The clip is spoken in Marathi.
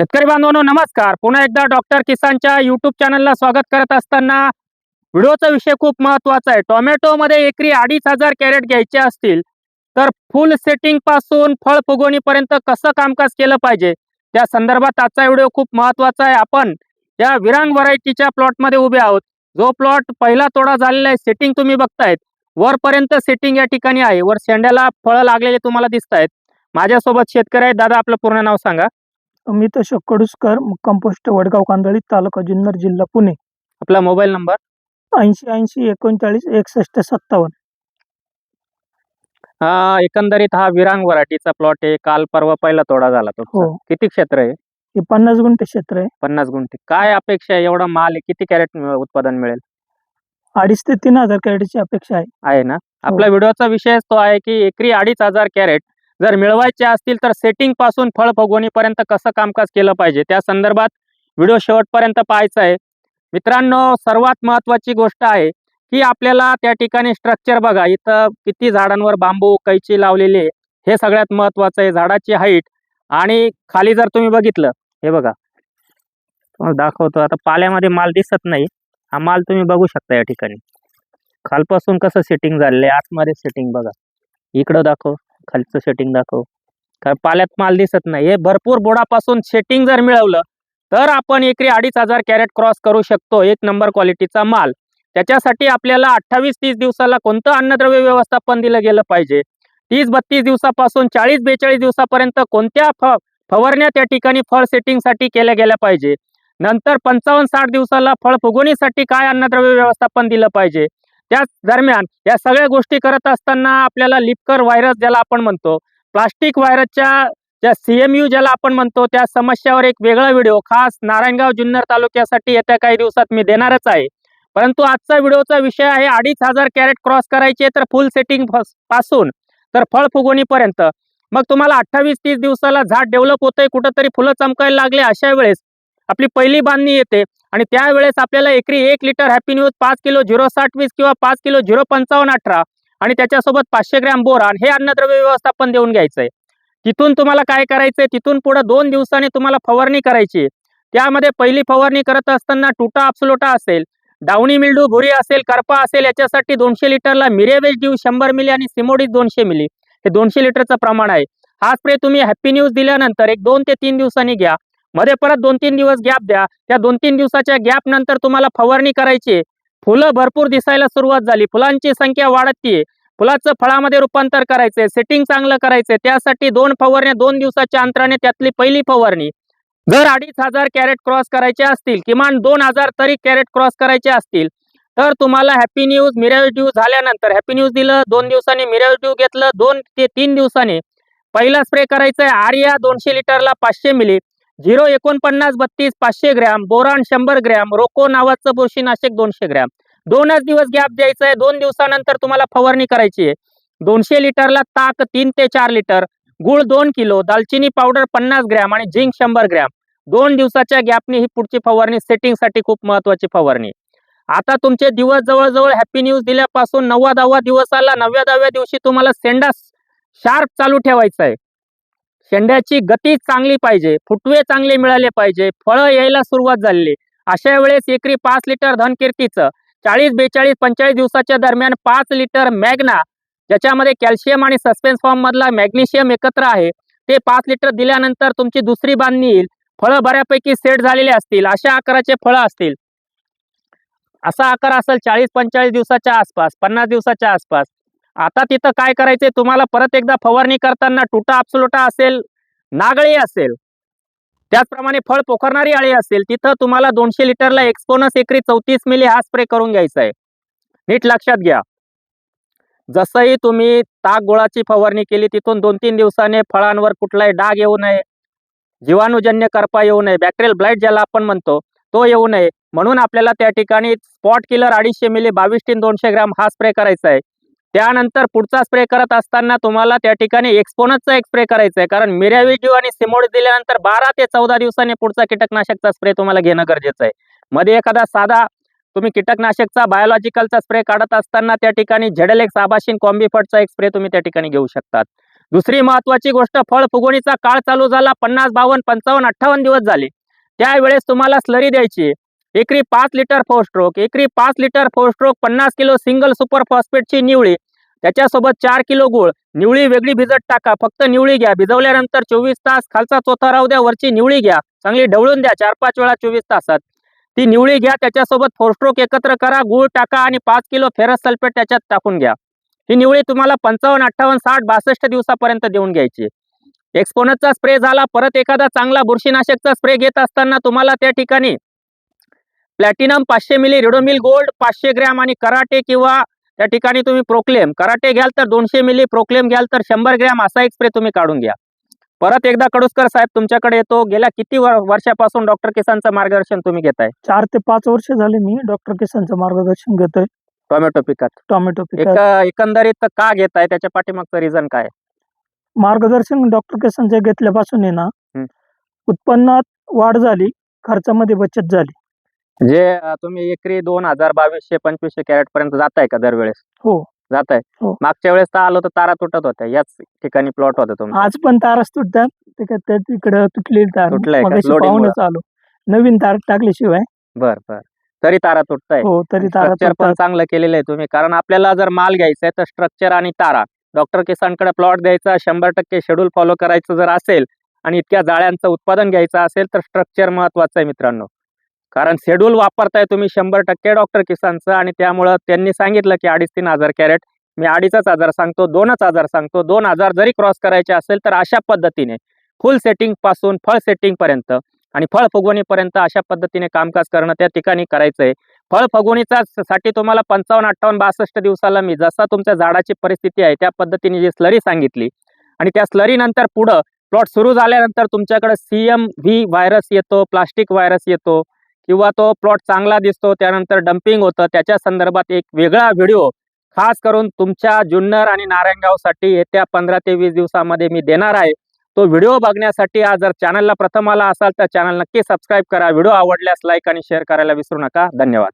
शेतकरी बांधवांनो नमस्कार. पुन्हा एकदा डॉक्टर किसानच्या यूट्यूब चॅनलला स्वागत करत असताना व्हिडिओचा विषय खूप महत्त्वाचा आहे. टोमॅटोमध्ये एकरी 2,500 कॅरेट घ्यायचे असतील तर फुल सेटिंग पासून फळ फुगवणीपर्यंत कसं कामकाज केलं पाहिजे त्या संदर्भात आजचा व्हिडिओ खूप महत्त्वाचा आहे. आपण या विरांग व्हरायटीच्या प्लॉटमध्ये उभे आहोत. जो प्लॉट पहिला तोडा झालेला आहे, सेटिंग तुम्ही बघतायत, वरपर्यंत सेटिंग या ठिकाणी आहे. वर शेंड्याला फळं लागलेले तुम्हाला दिसत आहेत. माझ्यासोबत शेतकरी आहेत. दादा, आपलं पूर्ण नाव सांगा. अमित अशोक कडुसकर, कंपोस्ट वडगाव कांदळी, तालुका जुन्नर, जिल्हा पुणे. आपला मोबाईल नंबर 80 80 39 61 57. एकंदरीत हा विरांग व्हरायटीचा प्लॉट आहे. काल परवा पहिला तोडा झाला तो. हो. किती क्षेत्र आहे? हे 50 गुंठे क्षेत्र आहे. 50 गुंठे. काय अपेक्षा आहे? एवढा माल आहे, किती कॅरेट उत्पादन मिळेल? 2,500 ते 3,000 कॅरेटची अपेक्षा आहे. ना आपला व्हिडिओचा विषय तो आहे की एकरी 2,500 कॅरेट जर मिळवायचे असतील तर सेटिंग पासून फळ फुगवणीपर्यंत कसं कामकाज केलं पाहिजे त्या संदर्भात व्हिडिओ शेवटपर्यंत पाहायचा आहे. मित्रांनो, सर्वात महत्त्वाची गोष्ट आहे की आपल्याला त्या ठिकाणी स्ट्रक्चर बघा. इथं किती झाडांवर बांबू कैची लावलेली आहे हे सगळ्यात महत्त्वाचं आहे. झाडाची हाईट आणि खाली जर तुम्ही बघितलं, हे बघा, तुम्हाला दाखवतो. आता पाल्यामध्ये माल दिसत नाही. हा माल तुम्ही बघू शकता या ठिकाणी. खालपासून कसं सेटिंग झालेलं आहे, आतमध्ये सेटिंग बघा. इकडं दाखव, खालचं सेटिंग दाखव. काय पाल्यात माल दिसत नाही. हे भरपूर बुडापासून सेटिंग जर मिळवलं तर आपण एकरी 2,500 कॅरेट क्रॉस करू शकतो. एक नंबर क्वालिटीचा माल. त्याच्यासाठी आपल्याला 28-30 दिवसाला कोणतं अन्नद्रव्य व्यवस्थापन दिलं गेलं पाहिजे, 30-32 दिवसापासून 40-42 दिवसापर्यंत कोणत्या फवारण्या त्या ठिकाणी फळ सेटिंगसाठी केल्या गेल्या पाहिजे, नंतर 55-60 दिवसाला फळ फुगवणीसाठी काय अन्नद्रव्य व्यवस्थापन दिलं पाहिजे. त्याच दरम्यान या सगळ्या गोष्टी करत असताना आपल्याला लिपकर व्हायरस ज्याला आपण म्हणतो, प्लास्टिक व्हायरसच्या ज्या CMU ज्याला आपण म्हणतो, त्या समस्यावर एक वेगळा व्हिडिओ खास नारायणगाव जुन्नर तालुक्यासाठी येत्या काही दिवसात मी देणारच आहे. परंतु आजचा व्हिडिओचा विषय आहे 2,500 कॅरेट क्रॉस करायचे तर फुल सेटिंग पासून तर फळ फुगवणीपर्यंत. मग तुम्हाला 28-30 दिवसाला झाड डेव्हलप होतंय, कुठंतरी फुलं चमकायला लागले, अशा वेळेस आपली पहिली बांधणी येते आणि त्यावेळेस आपल्याला एकरी 1 लिटर हॅपी न्यूज, 5 किलो 06020 किंवा 5 किलो 05518 आणि त्याच्यासोबत 500 ग्रॅम बोरान हे अन्नद्रव्य व्यवस्थापन देऊन घ्यायचंय. तिथून तुम्हाला काय करायचंय, तिथून पुढे 2 दिवसांनी तुम्हाला फवारणी करायची. त्यामध्ये पहिली फवारणी करत असताना टुटा अप्सुलोटा असेल, डाउनी मिल्डू भुरी असेल, करपा असेल, याच्यासाठी 200 लिटरला मिरेवेज ड्यू 100 मिली आणि सिमोडिस 200 मिली हे 200 लिटरचं प्रमाण आहे. हा स्प्रे तुम्ही हॅपी न्यूज दिल्यानंतर एक 2 ते 3 दिवसांनी घ्या. मध्ये परत 2-3 दिवस गॅप द्या. त्या 2-3 दिवसाच्या गॅप नंतर तुम्हाला फवारणी करायची. फुलं भरपूर दिसायला सुरुवात झाली, फुलांची संख्या वाढतीये, फुलाचं फळामध्ये रूपांतर करायचंय, सेटिंग चांगलं करायचंय. त्यासाठी 2 फवारण्या 2 दिवसाच्या अंतराने. त्यातली पहिली फवारणी जर 2,500 कॅरेट क्रॉस करायचे असतील, किमान 2,000 तरी कॅरेट क्रॉस करायचे असतील तर तुम्हाला हॅपी न्यूज मिरेवेज ड्यू झाल्यानंतर हॅपी न्यूज दिलं, 2 दिवसांनी मिरेवेज ड्यू घेतलं, 2 ते 3 दिवसांनी पहिला स्प्रे करायचा आहे आर्या 200 लिटरला 500 मिली, 04932 500 ग्रॅम, बोरान 100 ग्रॅम, रोको नावाचं बुरशीनाशक 200 ग्रॅम. 2च दिवस गॅप द्यायचा आहे. 2 दिवसानंतर तुम्हाला फवारणी करायची आहे. 200 लिटरला ताक 3 ते 4 लिटर, गुळ 2 किलो, दालचिनी पावडर 50 ग्रॅम आणि झिंक 100 ग्रॅम. 2 दिवसाच्या गॅपने ही पुढची फवारणी सेटिंगसाठी खूप महत्त्वाची फवारणी. आता तुमचे दिवस जवळजवळ हॅपी न्यूज दिल्यापासून 90वा दिवसाला 90व्या दिवशी तुम्हाला शेंडा शार्प चालू ठेवायचा आहे. शेंड्याची गती चांगली पाहिजे, फुटवे चांगले मिळाले पाहिजे, फळं यायला सुरुवात झालेली. अशा वेळेस एकरी 5 लिटर धनकीर्तीचं 40, 42, 45 दिवसाच्या दरम्यान 5 लिटर मॅग्ना, ज्याच्यामध्ये कॅल्शियम आणि सस्पेन्स फॉर्म मधला मॅग्नेशियम एकत्र आहे, ते 5 लिटर दिल्यानंतर तुमची दुसरी बांधणी येईल. फळं बऱ्यापैकी सेट झालेले असतील, अशा आकाराचे फळं असतील. असा आकार असेल 40-45 दिवसाच्या आसपास, 50 दिवसाच्या आसपास. आता तिथं काय करायचंय तुम्हाला, परत एकदा फवारणी करताना टुटा अप्सुलोटा असेल, नागळी असेल, त्याचप्रमाणे फळ पोखरणारी अळी असेल, तिथं तुम्हाला 200 लिटरला एक्सपोनस एकरी 34 मिली हा स्प्रे करून घ्यायचा आहे. नीट लक्षात घ्या. जसंही तुम्ही ताक गुळाची फवारणी केली, तिथून 2-3 दिवसाने फळांवर कुठलाही डाग येऊ नये, जीवाणूजन्य करपा येऊ नये, बॅक्टेरियल ब्लाइट ज्याला आपण म्हणतो तो येऊ नये, म्हणून आपल्याला त्या ठिकाणी स्पॉट किलर 250 मिली 22-200 ग्रॅम हा स्प्रे करायचा आहे. त्यानंतर पुढचा स्प्रे करत असताना तुम्हाला त्या ठिकाणी एक्सपोनसचा एक स्प्रे करायचा आहे, कारण मिरेवेज ड्यू आणि सिमोडिस दिल्यानंतर 12 ते 14 दिवसांनी पुढचा कीटकनाशकचा स्प्रे तुम्हाला घेणं गरजेचं आहे. मध्ये एखादा साधा तुम्ही कीटकनाशकचा बायोलॉजिकलचा स्प्रे काढत असताना त्या ठिकाणी झेडलेक्स, आबाशिन, कॉम्बिफर्टचा एक स्प्रे तुम्ही त्या ठिकाणी घेऊ शकतात. दुसरी महत्वाची गोष्ट, फळ फुगवणीचा काळ चालू झाला 50, 52, 55, 58 दिवस झाले. त्यावेळेस तुम्हाला स्लरी द्यायची. एकरी 5 litre four stroke 50 kilo single super फॉस्फेटची निवळी, त्याच्यासोबत 4 किलो गुळ. निवळी वेगळी भिजत टाका, फक्त निवळी घ्या. भिजवल्यानंतर 24 तास खालचा चोथा राहू द्या, वरची निवळी घ्या, चांगली ढवळून द्या 4-5 वेळा 24 तासात. ती निवळी घ्या, त्याच्यासोबत फोर स्ट्रोक एकत्र करा, गुळ टाका आणि 5 किलो फेरस सल्फेट त्याच्यात टाकून घ्या. ही निवळी तुम्हाला 55, 58, 60, 62 दिवसापर्यंत देऊन घ्यायची. एक्सपोनसचा स्प्रे झाला. परत एखादा चांगला बुरशीनाशकचा स्प्रे घेत असताना तुम्हाला त्या ठिकाणी प्लॅटिनम 500 मिली, रिडोमिल गोल्ड 500 ग्रॅम आणि कराटे किंवा त्या ठिकाणी तुम्ही प्रोक्लेम, कराटे घ्याल तर 200 मिली, प्रोक्लेम घ्याल तर 100 ग्रॅम असा एक स्प्रे तुम्ही काढून घ्या. परत एकदा कडुसकर साहेब तुमच्याकडे येतो. गेल्या किती वर्षापासून डॉक्टर किसानचं मार्गदर्शन तुम्ही घेताय? 4 ते 5 वर्ष झाले मी डॉक्टर किसानचं मार्गदर्शन घेतोय टोमॅटो पिकात. टोमॅटो पिकात. एकंदरीत का घेताय, त्याच्या पाठीमागचं रिझन काय? मार्गदर्शन डॉक्टर किसानचं घेतल्यापासून आहे ना, उत्पन्नात वाढ झाली, खर्चामध्ये बचत झाली. जे तुम्ही एकरी 2200-2500 कॅरेट पर्यंत जाताय का दरवेळेस? हो. जाताय. हो. मागच्या वेळेस तर आलो तर तारा तुटत होत्या, याच ठिकाणी प्लॉट होता तुमचा. आज पण तारच तुटतात. ते काय त्या तिकडं तुटलेली तार तुटलंय का? मगाशी Loading पाहूनच आलो. नवीन तार टाकल्याशिवाय बर बर. तरी तारा तुटताय. हो तरी तारा स्ट्रक्चर पण तुटतात. चांगलं केलेलं आहे तुम्ही, कारण आपल्याला जर माल घ्यायचा आहे तर स्ट्रक्चर आणि तारा. डॉक्टर किसानकडे प्लॉट द्यायचा, 100% शेड्यूल फॉलो करायचं जर असेल आणि इतक्या जाळ्यांचं उत्पादन घ्यायचं असेल तर स्ट्रक्चर महत्वाचं आहे मित्रांनो. कारण शेड्यूल वापरताय तुम्ही 100% डॉक्टर किसानचं, आणि त्यामुळं त्यांनी सांगितलं की 2,500-3 हजार कॅरेट, मी 2,500 सांगतो, 2,000 सांगतो. 2,000 जरी क्रॉस करायचे असेल तर अशा पद्धतीने फुल सेटिंग पासून फळ सेटिंग पर्यंत आणि फळ फुगवणीपर्यंत अशा पद्धतीने कामकाज करणं त्या ठिकाणी करायचंय. फळ फुगवणीचा साठी तुम्हाला 55, 58, 62 दिवसाला मी जसा तुमच्या झाडाची परिस्थिती आहे त्या पद्धतीने जी स्लरी सांगितली, आणि त्या स्लरी नंतर पुढं प्लॉट सुरू झाल्यानंतर तुमच्याकडे CMV व्हायरस येतो, प्लास्टिक व्हायरस येतो, किंवा तो प्लॉट चांगला दिसतो त्यानंतर डम्पिंग होतं, त्याच्या संदर्भात एक वेगळा व्हिडिओ खास करून तुमच्या जुन्नर आणि नारायणगावसाठी येत्या 15 ते 20 दिवसामध्ये मी देणार आहे. तो व्हिडिओ बघण्यासाठी आज जर चॅनलला प्रथम आला असाल तर चॅनल नक्की सबस्क्राईब करा. व्हिडिओ आवडल्यास लाईक आणि शेअर करायला विसरू नका. धन्यवाद.